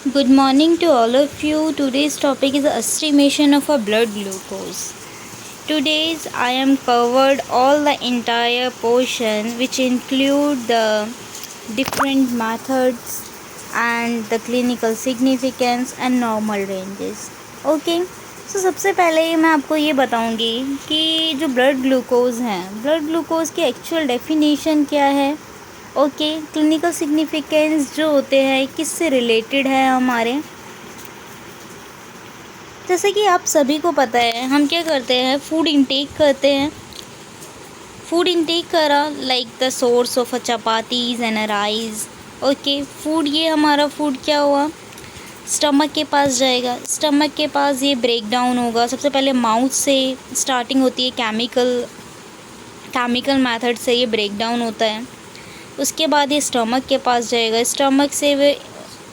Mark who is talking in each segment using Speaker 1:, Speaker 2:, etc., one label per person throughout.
Speaker 1: Good morning to all of you. Today's topic is the estimation of a blood glucose. Today's I am covered all the entire portion which include the different methods and the clinical significance and normal ranges. Okay. So सबसे पहले मैं आपको ये बताऊंगी कि जो blood glucose हैं, blood glucose की एक्चुअल डेफिनेशन क्या है। ओके, क्लिनिकल सिग्निफिकेंस जो होते हैं किससे रिलेटेड है हमारे। जैसे कि आप सभी को पता है हम क्या करते हैं, फूड इंटेक करते हैं। फूड इंटेक करा like the source of a chapatis and a rice. Okay, food ये हमारा फूड क्या हुआ, स्टमक के पास जाएगा। स्टमक के पास ये ब्रेक डाउन होगा। सबसे पहले माउथ से स्टार्टिंग होती है, केमिकल मेथड से ये ब्रेक डाउन होता है। उसके बाद ये स्टमक के पास जाएगा, स्टमक से वे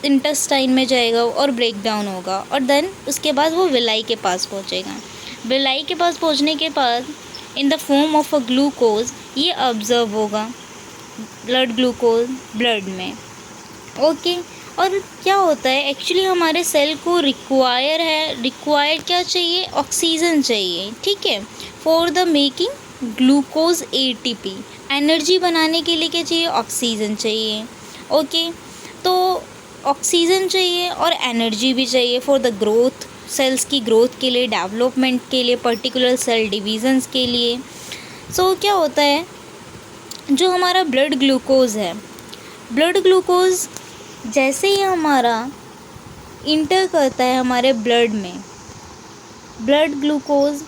Speaker 1: इंटेस्टाइन में जाएगा और ब्रेक डाउन होगा, और देन उसके बाद वो विलाई के पास पहुंचेगा। विलाई के पास पहुंचने के बाद in the form of a glucose ये ऑब्जर्व होगा, ब्लड ग्लूकोज ब्लड में। ओके, और क्या होता है एक्चुअली हमारे सेल को रिक्वायर क्या चाहिए, ऑक्सीजन चाहिए। ठीक है, for the making glucose ATP, energy बनाने के लिए क्या चाहिए, ऑक्सीजन चाहिए। ओके, तो ऑक्सीजन चाहिए और एनर्जी भी चाहिए फॉर द ग्रोथ, सेल्स की ग्रोथ के लिए, डेवलपमेंट के लिए, पर्टिकुलर सेल डिविजन्स के लिए। सो क्या होता है, जो हमारा ब्लड ग्लूकोज है, ब्लड ग्लूकोज जैसे ही हमारा इंटर करता है हमारे ब्लड में, ब्लड ग्लूकोज,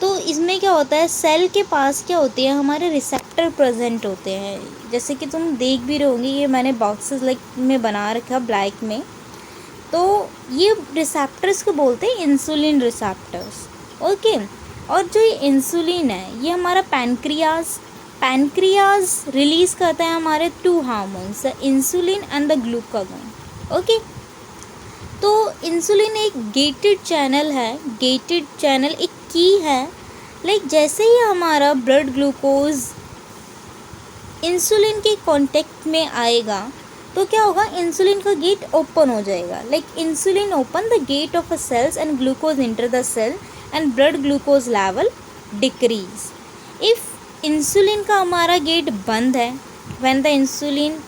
Speaker 1: तो इसमें क्या होता है, सेल के पास क्या होती है, हमारे रिसेप्टर प्रेजेंट होते हैं। जैसे कि तुम देख भी रहे होंगे, ये मैंने बॉक्सेस लाइक में बना रखा ब्लैक में। तो ये रिसेप्टर्स को बोलते हैं इंसुलिन रिसेप्टर्स। ओके, और जो ये इंसुलिन है ये हमारा पैनक्रियाज रिलीज़ करता है हमारे to hormones, insulin and the glucagon. Okay, तो इंसुलिन एक गेटेड चैनल है, गेटेड चैनल एक की है। लाइक जैसे ही हमारा ब्लड ग्लूकोज इंसुलिन के कांटेक्ट में आएगा तो क्या होगा, इंसुलिन का गेट ओपन हो जाएगा। Like insulin open the gate of a cells and glucose enter the cell and blood glucose level decrease. If insulin का हमारा गेट बंद है, व्हेन द इंसुलिन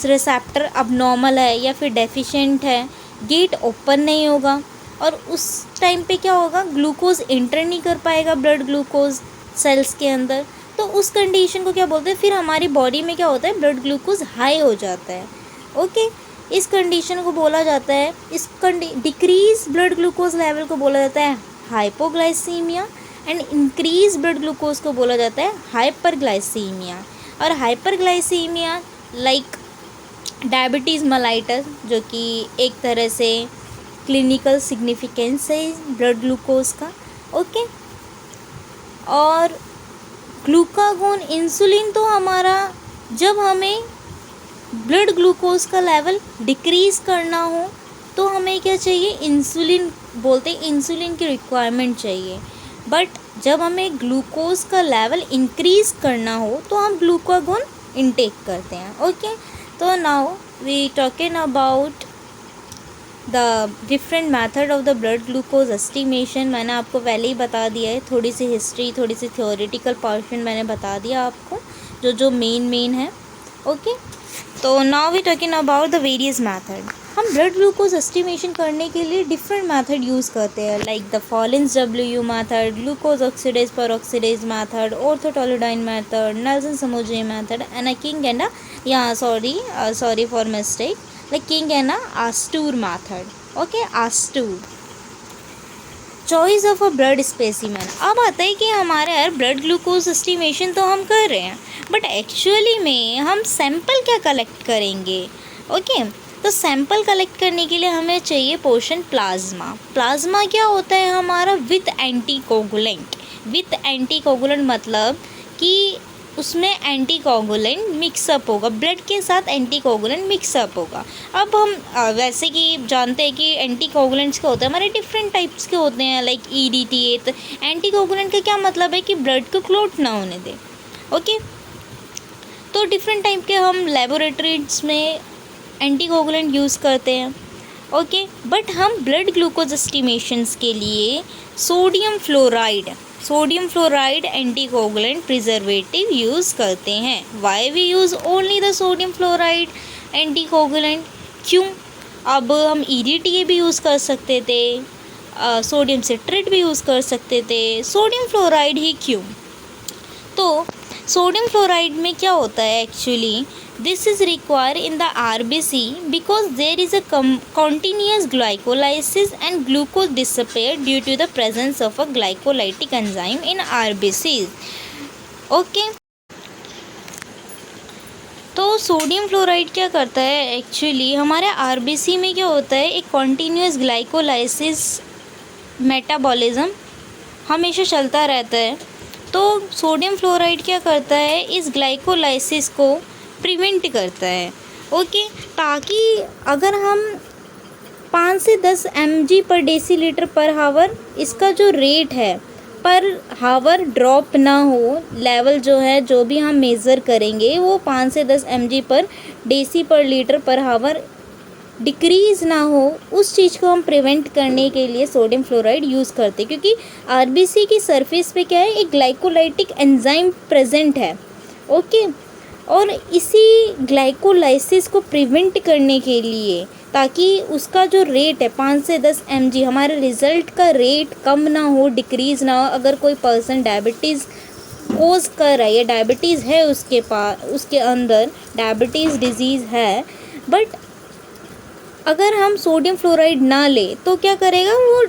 Speaker 1: रिसेप्टर अब नॉर्मल है या फिर डेफिशिएंट है, गेट ओपन नहीं होगा, और उस टाइम पे क्या होगा, ग्लूकोज इंटर नहीं कर पाएगा ब्लड ग्लूकोज सेल्स के अंदर। तो उस कंडीशन को क्या बोलते हैं, फिर हमारी बॉडी में क्या होता है, ब्लड ग्लूकोज हाई हो जाता है। ओके, इस कंडीशन को बोला जाता है, इस डिक्रीज ब्लड ग्लूकोज लेवल को बोला जाता है hypoglycaemia, and increase blood glucose को बोला जाता है हाइपरग्लाइसीमिया। और हाइपरग्लाइसीमिया लाइक डायबिटीज़ मेलाइटस, जो कि एक तरह से क्लिनिकल सिग्निफिकेंस है ब्लड ग्लूकोज का। ओके, और ग्लूकागोन, इंसुलिन तो हमारा जब हमें ब्लड ग्लूकोज का लेवल डिक्रीज़ करना हो तो हमें क्या चाहिए, इंसुलिन बोलते हैं, इंसुलिन की रिक्वायरमेंट चाहिए। बट जब हमें ग्लूकोज का लेवल इंक्रीज़ करना हो तो हम ग्लूकागोन इनटेक करते हैं। ओके, तो now we talking about the different method of the blood glucose estimation. मैंने आपको पहले ही बता दिया है, थोड़ी सी हिस्ट्री, थोड़ी सी थ्योरेटिकल पोर्शन मैंने बता दिया आपको, जो मेन है। ओके, तो now we talking about the various method. हम ब्लड ग्लूकोज एस्टिमेशन करने के लिए डिफरेंट मेथड यूज़ करते हैं, like the Folin's W method, glucose oxidase peroxidase method, orthotoluidine method, Nelson Somogyi method, and a King and sorry for mistake, the King and Asatoor method. Okay, Asatoor choice of a blood specimen. अब आता है कि हमारे यार blood glucose estimation तो हम कर रहे हैं, बट एक्चुअली में हम सैंपल क्या कलेक्ट करेंगे। ओके, तो सैंपल कलेक्ट करने के लिए हमें चाहिए पोर्शन प्लाज्मा। प्लाज्मा क्या होता है हमारा, विथ एंटीकोगुलेंट। विथ एंटीकोगुलेंट मतलब कि उसमें एंटीकोगुलेंट मिक्सअप होगा, ब्लड के साथ एंटीकोगुलेंट मिक्सअप होगा। अब हम वैसे कि जानते हैं कि एंटीकोगुलेंट्स क्या होते हैं, हमारे डिफरेंट टाइप्स के होते हैं, लाइक EDTA। तो एंटीकोगुलेंट का क्या मतलब है कि ब्लड को क्लॉट ना होने दे। ओके, तो डिफरेंट टाइप के हम लेबोरेटरीज में एंटीकोगुलेंट यूज़ करते हैं। ओके, बट हम ब्लड ग्लूकोज एस्टिमेशंस के लिए sodium fluoride anticoagulant preservative use करते हैं। Why we use only the sodium fluoride anticoagulant? क्यों? अब हम EDTA भी यूज़ कर सकते थे, सोडियम सिट्रेट भी यूज़ कर सकते थे, सोडियम फ्लोराइड ही क्यों? तो सोडियम फ्लोराइड में क्या होता है actually, this is require in the RBC because there is a continuous glycolysis and glucose disappear due to the presence of a glycolytic enzyme in RBCs. Okay, तो sodium fluoride क्या करता है actually, हमारे RBC में क्या होता है, एक कॉन्टीन्यूस ग्लाइकोलाइसिस मेटाबॉलिज्म हमेशा चलता रहता है। तो सोडियम फ्लोराइड क्या करता है, इस ग्लाइकोलाइसिस को प्रिवेंट करता है। ओके, ताकि अगर हम 5 से 10 mg पर डेसीलीटर पर हावर इसका जो रेट है पर हावर ड्रॉप ना हो, लेवल जो है जो भी हम मेज़र करेंगे वो 5 से 10 mg पर डेसी पर लीटर पर हावर डिक्रीज़ ना हो, उस चीज़ को हम प्रिवेंट करने के लिए सोडियम फ्लोराइड यूज़ करते हैं। क्योंकि RBC की सरफेस पे क्या है, एक ग्लाइकोलाइटिक एंजाइम प्रेजेंट है। ओके, और इसी ग्लाइकोलाइसिस को प्रिवेंट करने के लिए, ताकि उसका जो रेट है 5 से 10 mg, हमारे रिज़ल्ट का रेट कम ना हो, डिक्रीज़ ना हो। अगर कोई पर्सन डायबिटीज़ कोज कर रहा है या डायबिटीज़ है उसके पास, उसके अंदर डायबिटीज़ डिजीज़ है, बट अगर हम सोडियम फ्लोराइड ना ले तो क्या करेगा, वो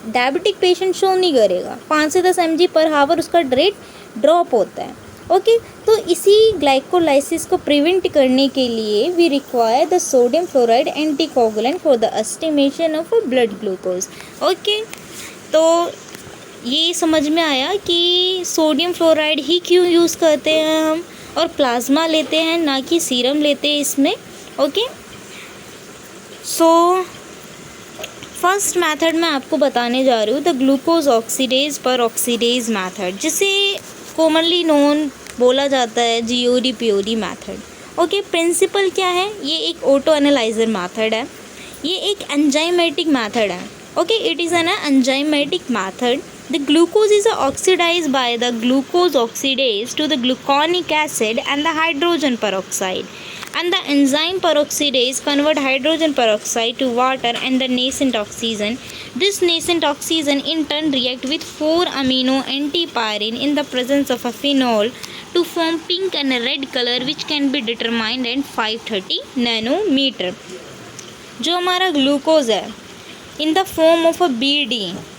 Speaker 1: डायबिटिक पेशेंट शो नहीं करेगा, 5 से 10 mg पर हावर उसका रेट ड्रॉप होता है। ओके, तो इसी ग्लाइकोलाइसिस को प्रिवेंट करने के लिए we require the sodium fluoride anticoagulant for the estimation of blood glucose. Okay, तो ये समझ में आया कि सोडियम फ्लोराइड ही क्यों यूज़ करते हैं हम, और प्लाज्मा लेते हैं ना कि सीरम लेते हैं इसमें। ओके, सो फर्स्ट मेथड मैं आपको बताने जा रही हूँ, the glucose oxidase peroxidase method, जिसे कॉमनली नोन बोला जाता है GOD-POD मेथड। ओके, प्रिंसिपल क्या है, ये एक ऑटो एनालाइजर मेथड है, ये एक एंजाइमेटिक मेथड है। Okay, it is an enzymatic method. The glucose is oxidize by the glucose oxidase to the gluconic acid and the hydrogen peroxide, and the enzyme peroxidase convert hydrogen peroxide to water and the nascent oxygen. This nascent oxygen in turn react with 4 amino antipyrine in the presence of a phenol to form pink and red color, which can be determined at 530 nanometer. जो हमारा glucose है in the form of a BD,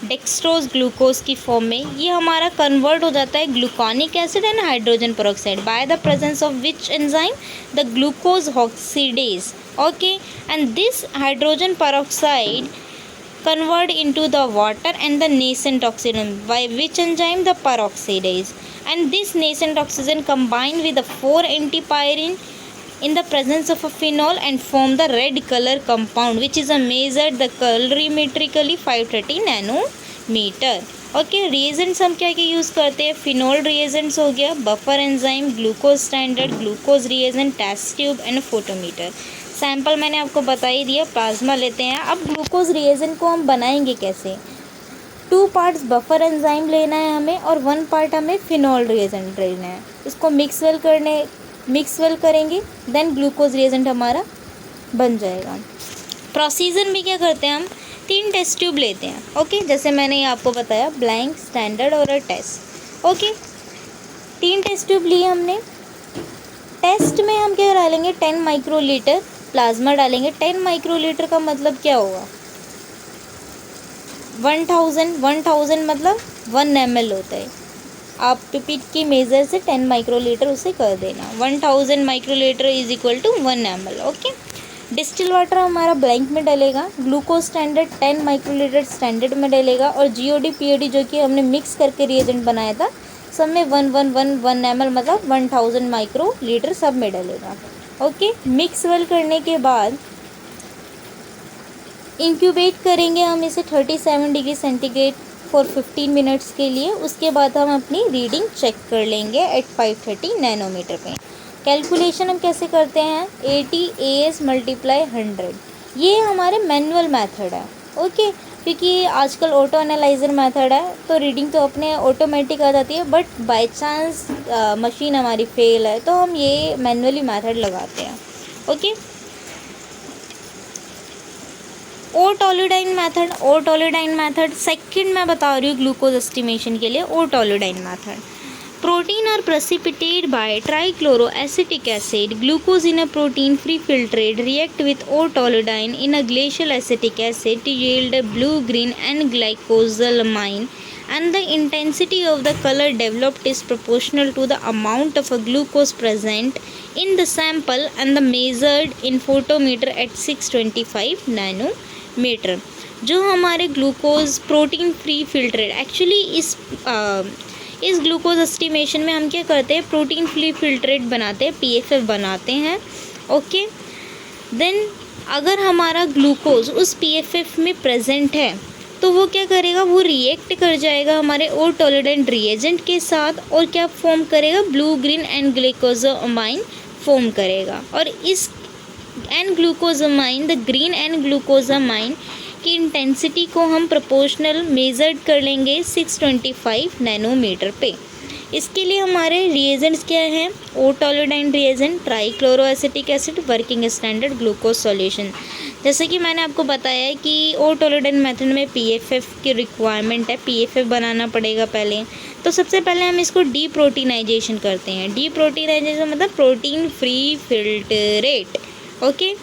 Speaker 1: dextrose glucose की form में, ये हमारा convert हो जाता है gluconic acid and hydrogen peroxide by the presence of which enzyme, the glucose oxidase. Okay, and this hydrogen peroxide convert into the water and the nascent oxygen by which enzyme, the peroxidase, and this nascent oxygen combine with the 4 antipyrine in the presence of a phenol and form the red color compound, which is measured the colorimetrically 530 nanometer. Okay, reagents हम क्या क्या use करते हैं, phenol reagents हो गया, buffer enzyme, glucose standard, glucose reagent, test tube and photometer. Sample मैंने आपको बता ही दिया, प्लाज्मा लेते हैं। अब ग्लूकोज रिएजेंट को हम बनाएंगे कैसे, 2 पार्ट्स बफर एंजाइम लेना है हमें और 1 पार्ट हमें फिनोल रिएजेंट लेना है। इसको मिक्स वेल करेंगे, देन ग्लूकोज रिएजेंट हमारा बन जाएगा। प्रोसीजर में क्या करते हैं, हम 3 टेस्ट ट्यूब लेते हैं। ओके, जैसे मैंने ये आपको बताया, ब्लैंक, स्टैंडर्ड और टेस्ट। ओके, 3 टेस्ट ट्यूब लिए हमने। टेस्ट में हम क्या डालेंगे, 10 माइक्रोलीटर प्लाज्मा डालेंगे। 10 माइक्रोलीटर का मतलब क्या होगा, 1000 मतलब 1 ml होता है। आप पिपिट की मेज़र से 10 माइक्रोलीटर उसे कर देना, 1000 microlitre is equal to 1 ml। Okay, distil water हमारा ब्लैंक में डलेगा, ग्लूकोज स्टैंडर्ड 10 माइक्रोलीटर स्टैंडर्ड में डलेगा, और GOD-POD जो कि हमने मिक्स करके रिएजेंट बनाया था, सब में 1 ml मतलब 1000 माइक्रोलीटर सब में डलेगा। ओके, मिक्स वेल करने के बाद इंक्यूबेट करेंगे हम इसे 37 डिग्री सेंटीग्रेड फॉर 15 मिनट्स के लिए। उसके बाद हम अपनी रीडिंग चेक कर लेंगे एट 530 नैनोमीटर पे। कैलकुलेशन हम कैसे करते हैं, 80 AS मल्टीप्लाई 100, ये हमारे मैनुअल मेथड है। ओके, क्योंकि आजकल ऑटो एनालाइजर मेथड है तो रीडिंग तो अपने ऑटोमेटिक आ जाती है, बट बाय चांस मशीन हमारी फेल है तो हम ये मैनुअली मेथड लगाते हैं। ओके, ओ टोलोडाइन मेथड सेकंड मैं बता रही हूँ ग्लूकोज एस्टिमेशन के लिए। ओ toluidine method, protein are precipitated by trichloroacetic acid. Glucose in a protein free filtrate react with O-toluidine in a glacial acetic acid to yield a blue, green and glycosamine, and the intensity of the color developed is proportional to the amount of a glucose present in the sample and the measured in photometer at 625 nanometer। जो हमारे glucose protein free filtrate, actually इस glucose estimation में हम क्या करते हैं, protein free filtrate बनाते हैं, PFF बनाते हैं। ओके, देन अगर हमारा ग्लूकोज उस PFF में प्रेजेंट है तो वो क्या करेगा, वो रिएक्ट कर जाएगा हमारे ओ टोलोडाइन रिएजेंट के साथ और क्या फॉर्म करेगा, blue, green and glucosamine form करेगा। और इस and glucosamine, the green and glucosamine की इंटेंसिटी को हम प्रोपोर्शनल मेजर्ड कर लेंगे 625 नैनोमीटर पे। इसके लिए हमारे रिएजेंट्स क्या हैं, O toluidine reagent, trichloroacetic acid, working standard glucose solution. जैसे कि मैंने आपको बताया है कि ओ टोलोडाइन मेथड में PFF की रिक्वायरमेंट है, PFF बनाना पड़ेगा पहले। तो सबसे पहले हम इसको डीप्रोटीनाइजेशन करते हैं। डीप्रोटीनाइजेशन मतलब protein free filtrate. Okay,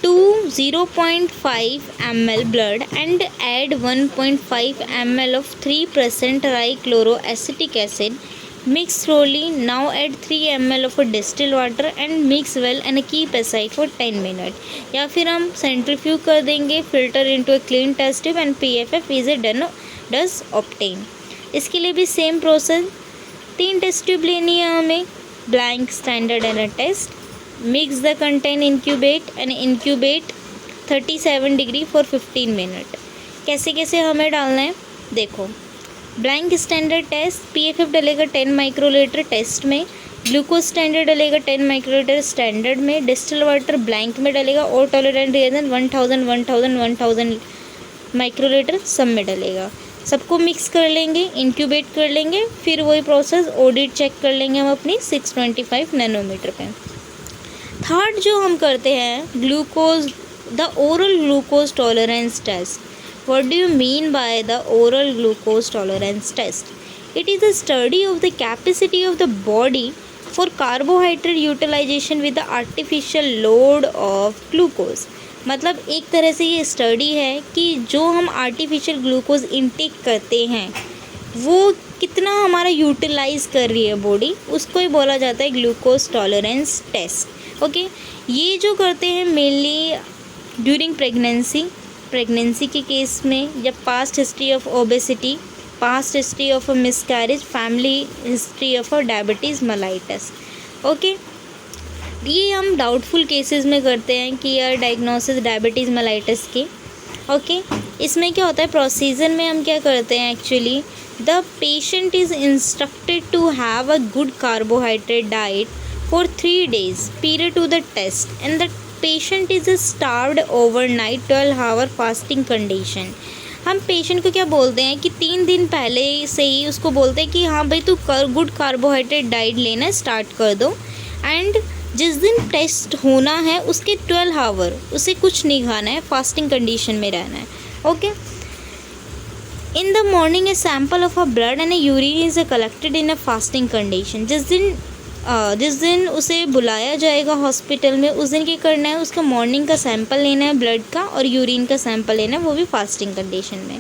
Speaker 1: to 0.5 ml blood and add 1.5 ml of 3% trichloroacetic acid. Mix slowly. Now add 3 ml of distilled water and mix well and keep aside for 10 minutes. या फिर हम सेंट्रीफ्यूज कर देंगे, filter into a clean test tube and PFF is a does obtain. इसके लिए भी same process, 3 test tube लेनी है हमें, blank, standard and a test. Mix the content, incubate 37 degree for 15 minute. कैसे कैसे हमें डालना है देखो, ब्लैंक स्टैंडर्ड टेस्ट, PFF डलेगा 10 माइक्रोलीटर टेस्ट में, ग्लूकोज स्टैंडर्ड डलेगा 10 माइक्रोलीटर स्टैंडर्ड में, डिस्टिल वाटर ब्लैंक में डलेगा, और टॉलरेंट रिएजेंट 1000 माइक्रोलीटर सब में डलेगा। सबको मिक्स कर लेंगे, इंक्यूबेट कर लेंगे, फिर वही प्रोसेस ऑडिट चेक कर लेंगे हम अपनी 625 नैनोमीटर पे। थर्ड जो हम करते हैं, glucose, the oral glucose tolerance test. What do you mean by the oral glucose tolerance test? It is a study of the capacity of the body for carbohydrate utilisation with the artificial load of glucose. मतलब एक तरह से ये study है कि जो हम artificial glucose intake करते हैं वो कितना हमारा यूटिलाइज कर रही है बॉडी, उसको ही बोला जाता है ग्लूकोज टॉलरेंस टेस्ट। ओके, ये जो करते हैं मेनली ड्यूरिंग प्रेगनेंसी के केस में, या past history of obesity, past history of miscarriage, family history of diabetes mellitus. Okay, ये हम डाउटफुल केसेस में करते हैं कि यार डायग्नोसिस डायबिटीज़ मेलाइटस की। ओके, इसमें क्या होता है, प्रोसीजर में हम क्या करते हैं, actually the patient is instructed to have a good carbohydrate diet for 3 days period to the test, and the patient is starved overnight 12-hour fasting condition। हम पेशेंट को क्या बोलते हैं कि 3 दिन पहले से ही उसको बोलते हैं कि हाँ भाई तू गुड कार्बोहाइड्रेट डाइट लेना स्टार्ट कर दो, एंड जिस दिन टेस्ट होना है उसके 12 आवर उसे कुछ नहीं खाना है, फास्टिंग कंडीशन में रहना है। Okay, in the morning A sample of a blood and A urine is collected in a fasting condition. जिस दिन उसे बुलाया जाएगा हॉस्पिटल में, उस दिन क्या करना है, उसका मॉर्निंग का सैंपल लेना है ब्लड का और यूरिन का सैंपल लेना है, वो भी फास्टिंग कंडीशन में।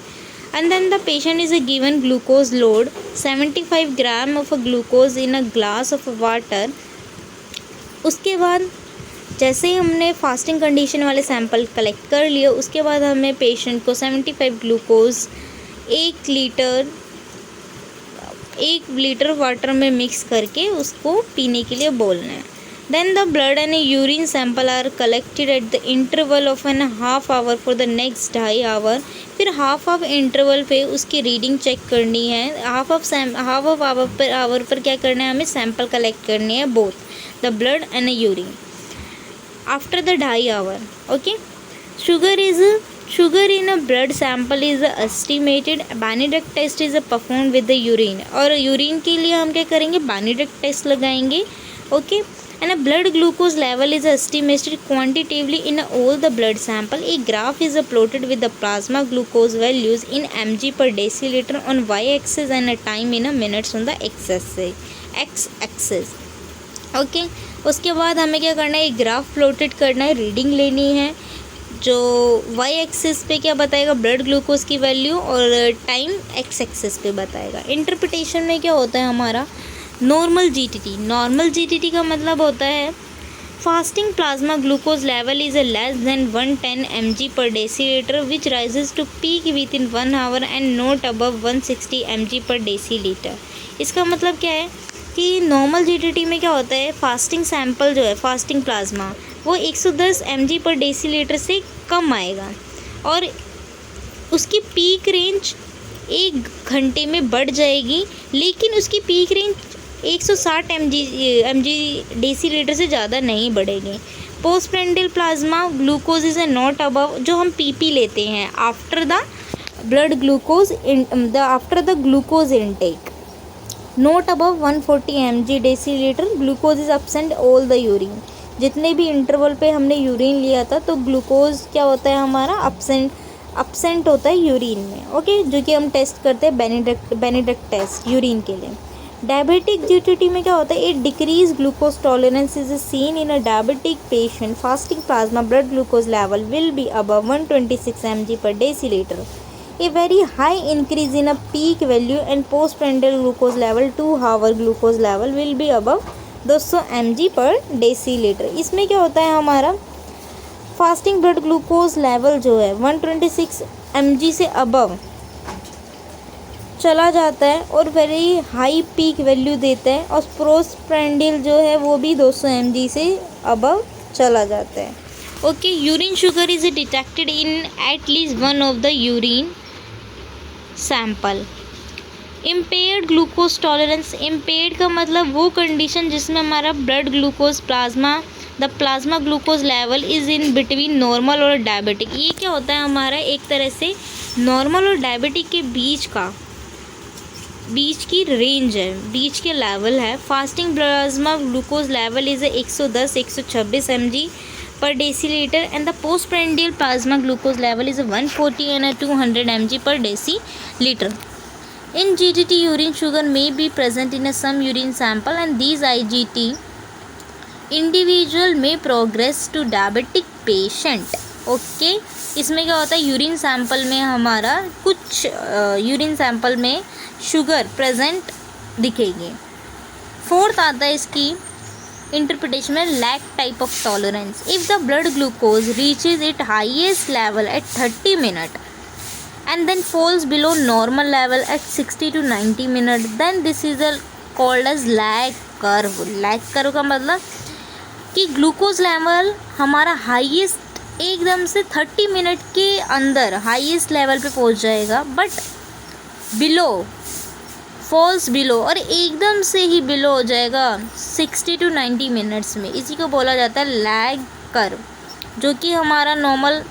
Speaker 1: And then the patient is given glucose load 75 gram of a glucose in a glass of water. उसके बाद जैसे ही हमने फास्टिंग कंडीशन वाले सैंपल कलेक्ट कर लिए, उसके बाद हमें पेशेंट को 75 ग्लूकोज 1 लीटर वाटर में मिक्स करके उसको पीने के लिए बोलना है। Then the blood and a urine sample are collected at the interval of an half hour for the next 2.5 hour. फिर हाफ ऑफ इंटरवल पे उसकी रीडिंग चेक करनी है. हाफ ऑफ आवर पर क्या करना है, हमें सैंपल कलेक्ट करनी है, both the blood and urine after the 2.5 hour. Okay. Sugar in a blood sample is estimated. Benedict test is performed with the urine. और यूरिन के लिए हम क्या करेंगे, Benedict टेस्ट लगाएंगे. Okay. And a blood glucose level is estimated quantitatively in all the blood sample. A graph is plotted with the plasma glucose values in mg per deciliter on y-axis and a time in a minutes on the x-axis. Okay. उसके बाद हमें क्या करना है, एक graph plotted करना है, reading लेनी है. जो वाई एक्सिस पे क्या बताएगा, ब्लड ग्लूकोज की वैल्यू, और टाइम एक्स एक्सिस पे बताएगा. इंटरप्रिटेशन में क्या होता है हमारा, नॉर्मल जीटीटी. नॉर्मल जीटीटी का मतलब होता है fasting plasma glucose level is less than 110 mg per deciliter which rises to peak within 1 hour and not above 160 mg per deciliter. इसका मतलब क्या है कि नॉर्मल जीटीटी में क्या होता है, फास्टिंग सैंपल जो है, फास्टिंग प्लाज्मा, वो 110 mg पर डेसीलीटर से कम आएगा और उसकी पीक रेंज 1 घंटे में बढ़ जाएगी, लेकिन उसकी पीक रेंज 160 mg डेसीलीटर से ज़्यादा नहीं बढ़ेगी. Postprandial plasma glucose is not above, जो हम पीपी लेते हैं after the blood glucose after the glucose intake, not above 140 mg decilitre. Glucose is absent all the urine. जितने भी इंटरवल पे हमने यूरिन लिया था तो ग्लूकोज क्या होता है हमारा, अपसेंट होता है यूरिन में. ओके. जो कि हम टेस्ट करते हैं बेनेडिक्ट टेस्ट यूरिन के लिए. डायबिटिक जीटीटी में क्या होता है, a decrease glucose tolerance is seen in a diabetic patient. Fasting plasma blood glucose level will be above 126 mg per deciliter. A very high increase in a peak value and postprandial glucose level 2-hour glucose level will be above 200 mg per deciliter. इसमें क्या होता है हमारा, fasting blood glucose level जो है 126 mg से above चला जाता है और वेरी हाई पीक वैल्यू देता है, और पोस्टप्रांडियल जो है वो भी 200 mg से अबव चला जाता है. Okay. Urine sugar is detected in at least one of the urine sample. Impaired glucose tolerance. Impaired का मतलब वो कंडीशन जिसमें हमारा blood glucose the plasma glucose level is in between normal और डायबिटिक. ये क्या होता है हमारा, एक तरह से नॉर्मल और डायबिटिक के बीच की रेंज है, बीच के लेवल है. Fasting plasma glucose level is 110-126 mg per deciliter and the postprandial plasma glucose level is 140 and 200 mg per deciliter. In GTT, urine sugar may be present in some urine sample and these IGT individual may progress to diabetic patient. ओके. इसमें क्या होता है, urine sample में हमारा कुछ urine sample में sugar present दिखेगी. फोर्थ आता है इसकी इंटरप्रिटेशन में, lack type of tolerance. If the blood glucose reaches it highest level at 30 minutes and then falls below normal level at 60 to 90 minutes, then this is called as lag curve. lag curve का मतलब कि glucose level हमारा highest एकदम से 30 minute के अंदर highest level पे पहुंच जाएगा, बट फॉल्स बिलो और एकदम से ही बिलो हो जाएगा 60 to 90 मिनट्स में. इसी को बोला जाता है लैग कर्व, जो कि हमारा normal.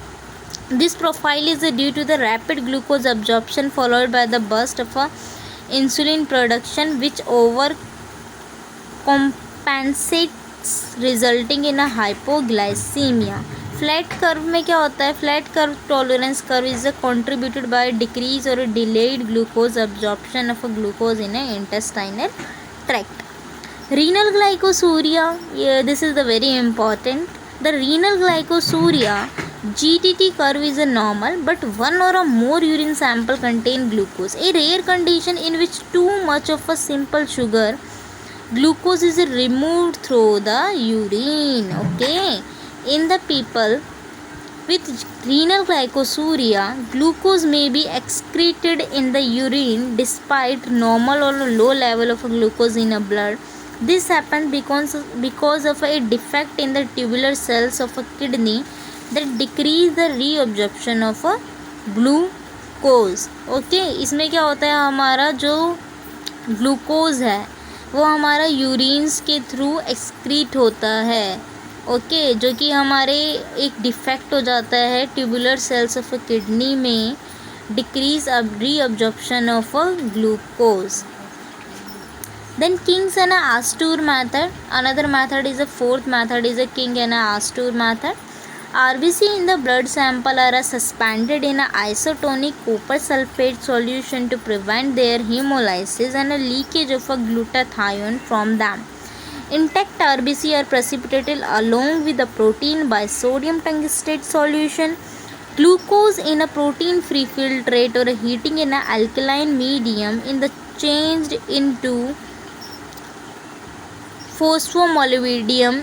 Speaker 1: This profile is due to the rapid glucose absorption followed by the burst of insulin production which overcompensates resulting in a hypoglycaemia. Flat curve में क्या होता है, flat curve tolerance curve is contributed by decrease और delayed glucose absorption of glucose in intestinal tract. Renal glycosuria, this is the very important. The renal glycosuria GTT curve is a normal but one or more urine sample contain glucose. A rare condition in which too much of a simple sugar glucose is removed through the urine. Okay. In the people with renal glycosuria, glucose may be excreted in the urine despite normal or low level of glucose in a blood. This happens because of a defect in the tubular cells of a kidney that decrease the reabsorption of a glucose. Okay, इसमें क्या होता है, हमारा जो glucose है वो हमारा यूरिन्स के थ्रू एक्सक्रीट होता है। ओके, जो कि हमारे एक डिफेक्ट हो जाता है tubular cells of a kidney में, decrease reabsorption of a glucose. Then King's and Astor method. Another method is a fourth method is a King and Astor method. RBC in the blood sample are suspended in a isotonic copper sulfate solution to prevent their hemolysis and a leakage of a glutathione from them. Intact RBC are precipitated along with the protein by sodium tungstate solution. Glucose in a protein-free filtrate or heating in an alkaline medium in the changed into phosphomolybdenum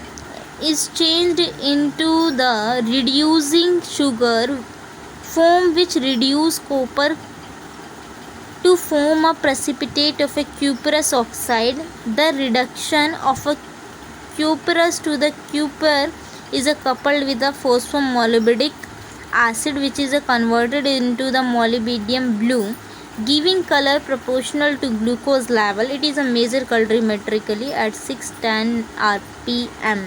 Speaker 1: is changed into the reducing sugar foam which reduce copper to form a precipitate of a cuprous oxide. The reduction of a cuprous to the copper is coupled with the phosphomolybdic acid which is converted into the molybdenum blue, giving color proportional to glucose level. It is a measured colorimetrically at 610 rpm,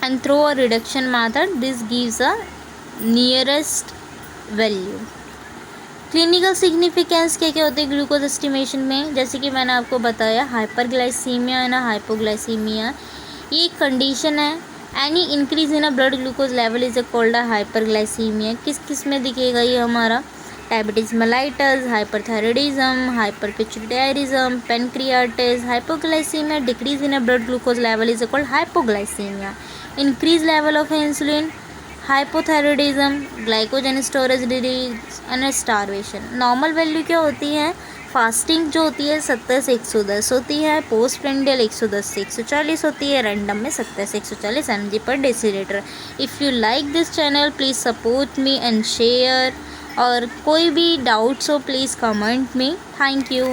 Speaker 1: and through a reduction method this gives a nearest value. Clinical significance क्या क्या होते हैं glucose estimation में, जैसे कि मैंने आपको बताया हाइपरग्लाइसीमिया है ना हाइपोग्लाइसीमिया, ये एक कंडीशन है। Any increase in a blood glucose level is called a hyperglycaemia. किस किस में दिखेगा ये हमारा, diabetes mellitus, hyperthyroidism, hyperpituitarism, pancreatitis. Hypoglycaemia decrease in a blood glucose level is called hypoglycaemia. Increase level of insulin, hypothyroidism, glycogen storage disease and starvation. Normal value क्या होती है, fasting जो होती है 70 से 110 होती है, पोस्ट प्रेंडियल 110 से 140 होती है, रैंडम में 70 से 140 mg पर decilitre. If you like this channel please support me and share, और कोई भी डाउट्स हो please comment me. Thank you.